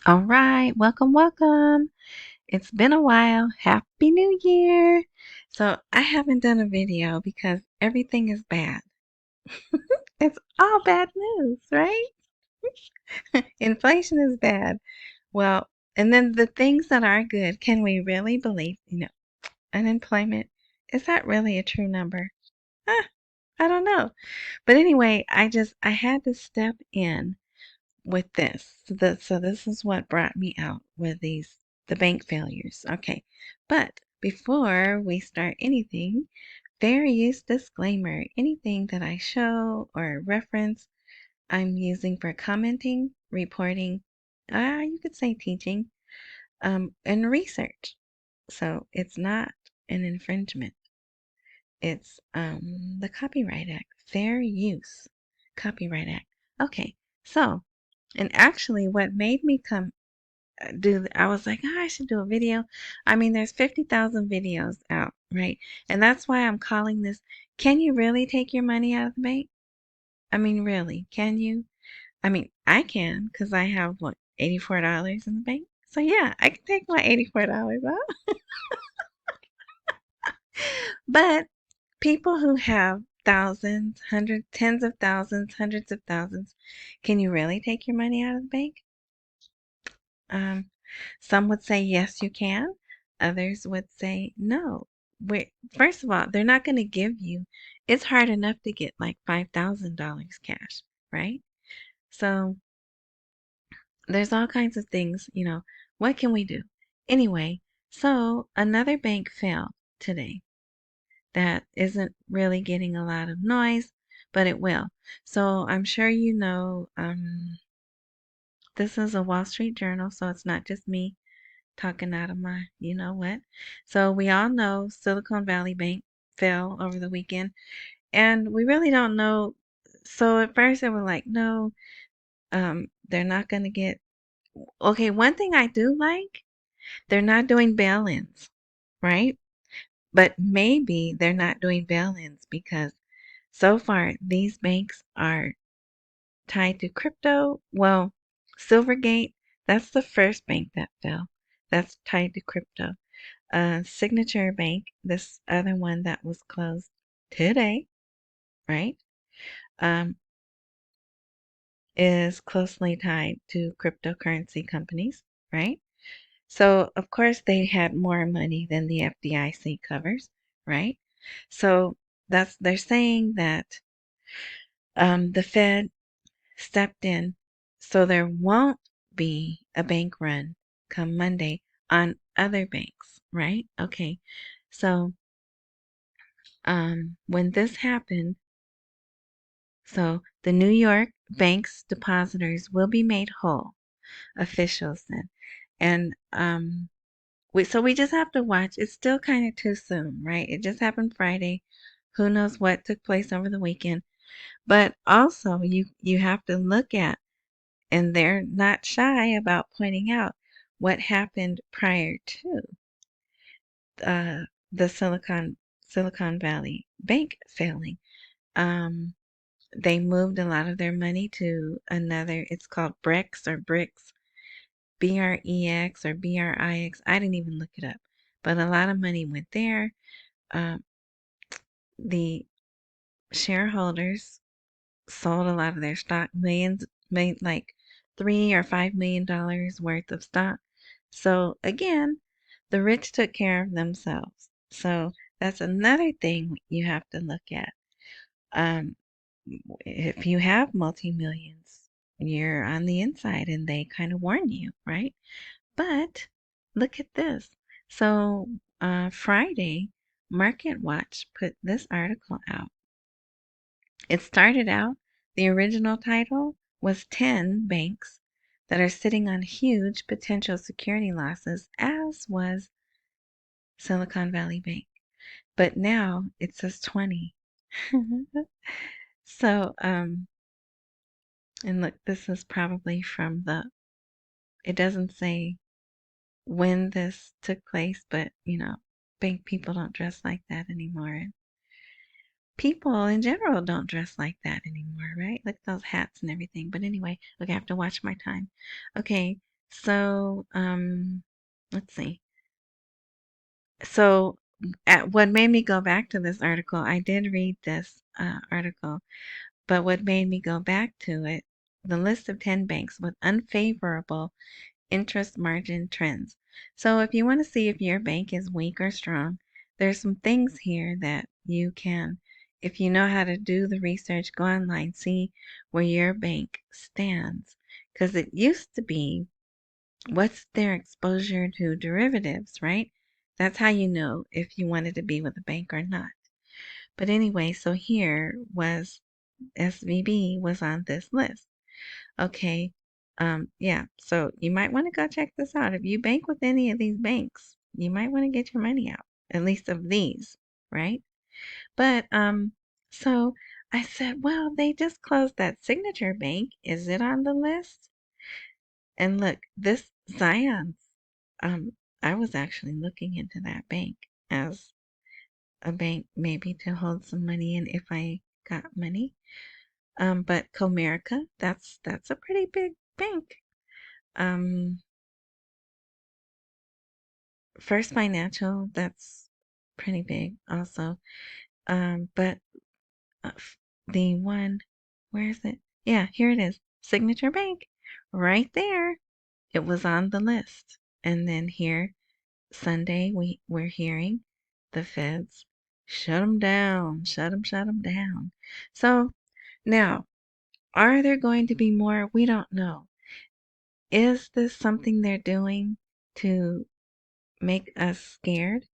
All right, welcome, welcome. It's been a while. Happy New Year. So, I haven't done a video because everything is bad. It's all bad news, right? Inflation is bad. Well, and then the things that are good, can we really believe, unemployment, is that really a true number? Huh, I don't know. But anyway, I had to step in with this. So this is what brought me out with the bank failures. Okay. But before we start anything, fair use disclaimer. Anything that I show or reference, I'm using for commenting, reporting, you could say teaching, and research. So it's not an infringement. It's the Copyright Act, Fair Use Copyright Act. Okay, so and actually, what made me come I was like, oh, I should do a video. I mean, there's 50,000 videos out, right? And that's why I'm calling this, can you really take your money out of the bank? I mean, really, can you? I mean, I can because I have, what, $84 in the bank? So yeah, I can take my $84 out. But people who have thousands, hundreds, tens of thousands, hundreds of thousands, can you really take your money out of the bank? Um, some would say yes, you can. Others would say no. First of all, they're not going to give you. It's hard enough to get like $5,000 cash, right? So there's all kinds of things. What can we do? Anyway, so another bank failed today that isn't really getting a lot of noise, but it will. So I'm sure this is a Wall Street Journal, so it's not just me talking out of my you know what. So we all know Silicon Valley Bank fell over the weekend, and we really don't know. So at first they were like, no, they're not going to get. Okay, one thing I do like, they're not doing bail-ins, right? But maybe they're not doing bail-ins because so far these banks are tied to crypto. Well, Silvergate, that's the first bank that fell. That's tied to crypto. Signature Bank, this other one that was closed today, right, um, is closely tied to cryptocurrency companies, right? So, of course, they had more money than the FDIC covers, right? So they're saying that the Fed stepped in, so there won't be a bank run come Monday on other banks, right? Okay, so when this happened, so the New York bank's depositors will be made whole, officials said. And we just have to watch. It's still kind of too soon, right? It just happened Friday. Who knows what took place over the weekend? But also you have to look at, and they're not shy about pointing out what happened prior to uh, the Silicon Valley Bank failing. Um, they moved a lot of their money to another, it's called Brex or Brix, BREX or BRIX. I didn't even look it up, but a lot of money went there. Um, the shareholders sold a lot of their stock, millions, made like $3 or $5 million worth of stock. So again, the rich took care of themselves. So that's another thing you have to look at. Um, if you have multi-millions, you're on the inside and they kind of warn you, right? But look at this. So Friday, Market Watch put this article out. It started out, the original title was 10 banks that are sitting on huge potential security losses, as was Silicon Valley Bank. But now it says 20. So, and look, this is probably from it doesn't say when this took place, but bank people don't dress like that anymore. And people in general don't dress like that anymore, right? Look at those hats and everything. But anyway, look, I have to watch my time. Okay, So, let's see. So, what made me go back to this article, I did read this article, but what made me go back to it, the list of 10 banks with unfavorable interest margin trends. So, if you want to see if your bank is weak or strong, there's some things here that you can, if you know how to do the research, go online, see where your bank stands. Because it used to be what's their exposure to derivatives, right? That's how you know if you wanted to be with a bank or not. But anyway, so here was SVB was on this list. Okay. Yeah, so you might want to go check this out. If you bank with any of these banks, you might want to get your money out, at least of these, right? But so I said, well, they just closed that Signature Bank. Is it on the list? And look, this Zion's, um, I was actually looking into that bank as a bank maybe to hold some money in if I got money. But Comerica, that's a pretty big bank. Um, First Financial, that's pretty big also. But the one, where is it? Yeah, here it is. Signature Bank, right there. It was on the list. And then here Sunday, we're hearing the feds shut them down, shut them down. So now, are there going to be more? We don't know. Is this something they're doing to make us scared?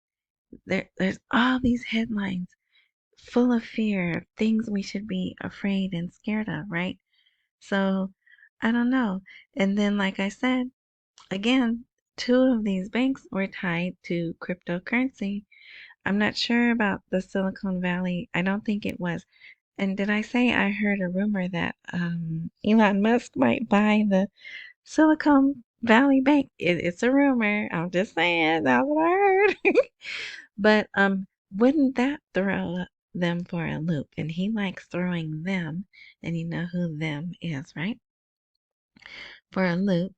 There's all these headlines full of fear of things we should be afraid and scared of, right? So I don't know. And then, like I said, again, two of these banks were tied to cryptocurrency. I'm not sure about the Silicon Valley. I don't think it was. And did I say I heard a rumor that Elon Musk might buy the Silicon Valley Bank? It's a rumor. I'm just saying. That's what I heard. But wouldn't that throw them for a loop? And he likes throwing them, and you know who them is, right? For a loop.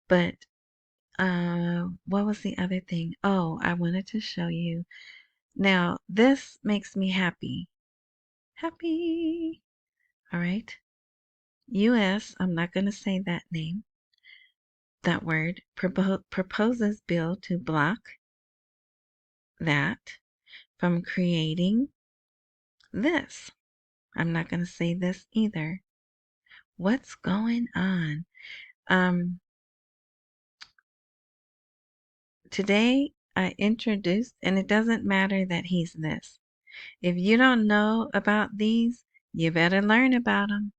But what was the other thing? Oh, I wanted to show you. Now, this makes me happy. Happy. All right. US, I'm not going to say that name, that word, proposes bill to block that from creating this. I'm not going to say this either. What's going on? Um, Today I introduced, and it doesn't matter that he's this. If you don't know about these, you better learn about them.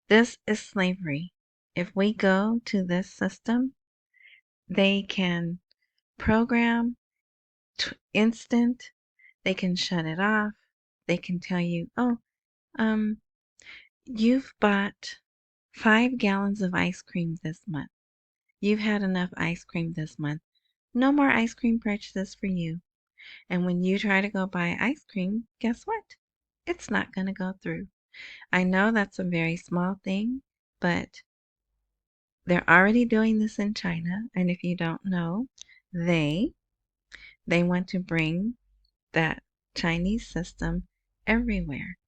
This is slavery. If we go to this system, they can program instant. They can shut it off. They can tell you, oh, um, you've bought 5 gallons of ice cream this month. You've had enough ice cream this month. No more ice cream purchases for you. And when you try to go buy ice cream, guess what? It's not going to go through. I know that's a very small thing, but they're already doing this in China. And if you don't know, they they want to bring that Chinese system everywhere.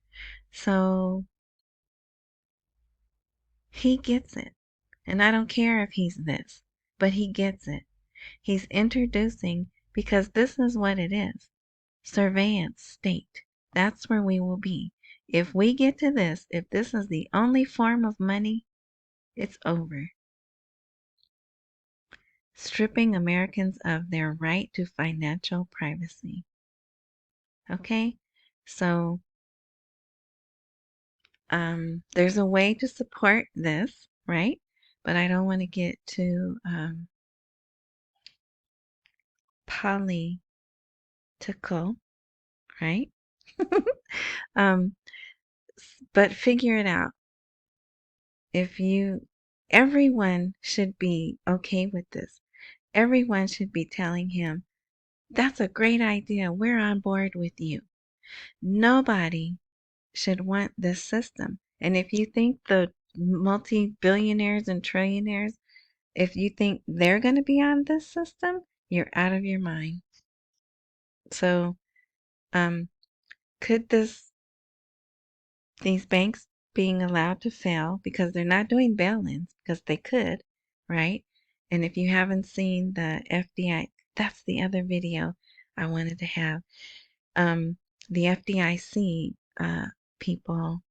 So he gets it. And I don't care if he's this, but he gets it. He's introducing, because this is what it is, surveillance state. That's where we will be. If we get to this, if this is the only form of money, it's over. Stripping Americans of their right to financial privacy. Okay? So, there's a way to support this, right? But I don't want to get too political, right? um, but figure it out. If you, everyone should be okay with this. Everyone should be telling him, that's a great idea. We're on board with you. Nobody should want this system. And if you think the multi-billionaires and trillionaires If you think they're going to be on this system, you're out of your mind. So, um, could these banks being allowed to fail because they're not doing bail-ins because they could, right? And if you haven't seen the FDI, that's the other video I wanted to have. The FDIC people,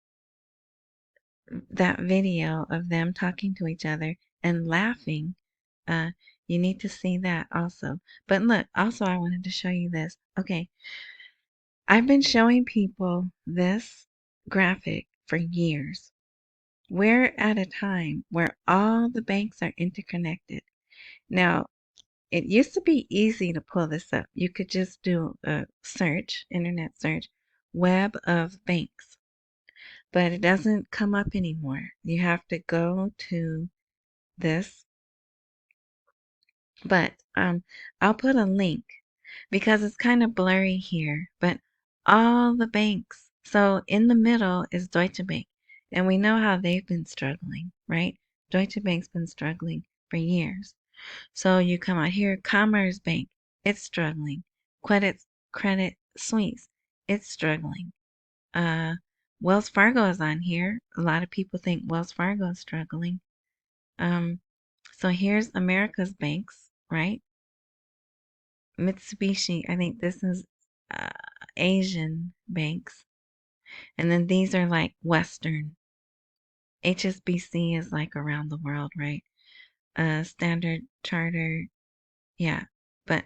that video of them talking to each other and laughing. Uh, you need to see that also. But look, also I wanted to show you this. Okay, I've been showing people this graphic for years. We're at a time where all the banks are interconnected. Now, it used to be easy to pull this up. You could just do a search, internet search, web of banks, but it doesn't come up anymore. You have to go to this, but I'll put a link because it's kind of blurry here, but all the banks. So in the middle is Deutsche Bank, and we know how they've been struggling, right? Deutsche Bank's been struggling for years. So you come out here, Commerce Bank, it's struggling. Credit Suisse, it's struggling. Uh, Wells Fargo is on here. A lot of people think Wells Fargo is struggling. Um, so here's America's banks, right? Mitsubishi, I think this is uh, Asian banks. And then these are like Western. HSBC is like around the world, right? Standard Charter, yeah. But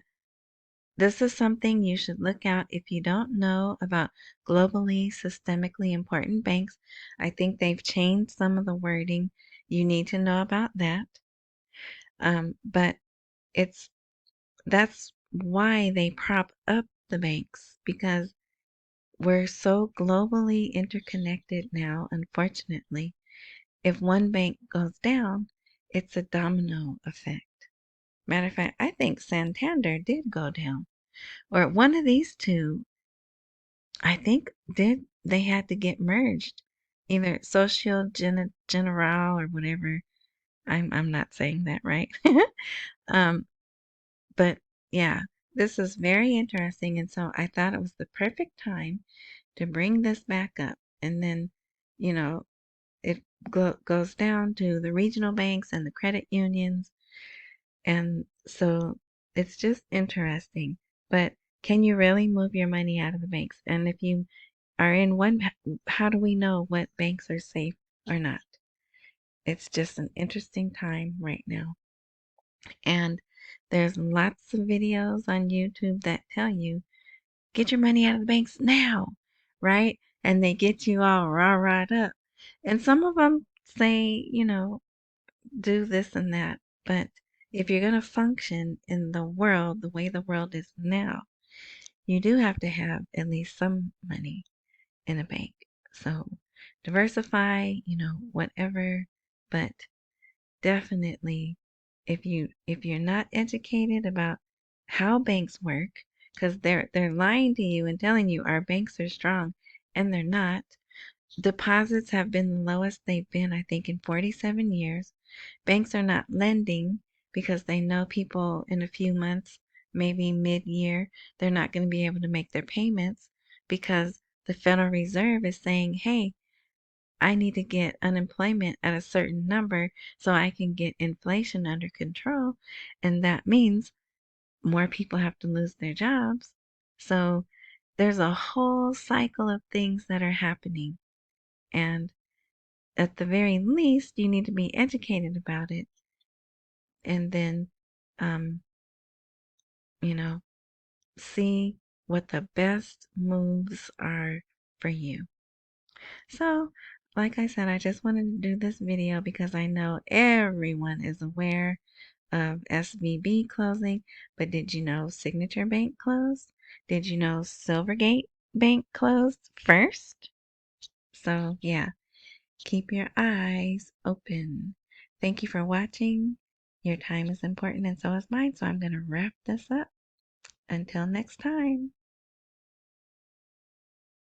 this is something you should look out if you don't know about globally systemically important banks. I think they've changed some of the wording. You need to know about that. But it's that's why they prop up the banks because we're so globally interconnected now, unfortunately. If one bank goes down, it's a domino effect. Matter of fact, I think Santander did go down. Or one of these two, I think they had to get merged. Either Social General or whatever. I'm not saying that right. um, but yeah, this is very interesting, and so I thought it was the perfect time to bring this back up. And then, you know, it goes down to the regional banks and the credit unions. And so it's just interesting. But can you really move your money out of the banks? And if you are in one, how do we know what banks are safe or not? It's just an interesting time right now. And there's lots of videos on YouTube that tell you, get your money out of the banks now, right? And they get you all rah-rahed up. And some of them say, do this and that. But if you're going to function in the world the way the world is now, you do have to have at least some money in a bank. So diversify, whatever, but definitely if you're not educated about how banks work, because they're lying to you and telling you our banks are strong and they're not. Deposits have been the lowest they've been, I think, in 47 years. Banks are not lending because they know people in a few months, maybe mid-year, they're not going to be able to make their payments because the Federal Reserve is saying, hey, I need to get unemployment at a certain number so I can get inflation under control. And that means more people have to lose their jobs. So there's a whole cycle of things that are happening. And at the very least, you need to be educated about it. And then, um, you know, see what the best moves are for you. So, like I said, I just wanted to do this video because I know everyone is aware of SVB closing, but did you know Signature Bank closed? Did you know Silvergate Bank closed first? So, yeah, keep your eyes open. Thank you for watching. Your time is important and so is mine, so I'm going to wrap this up. Until next time.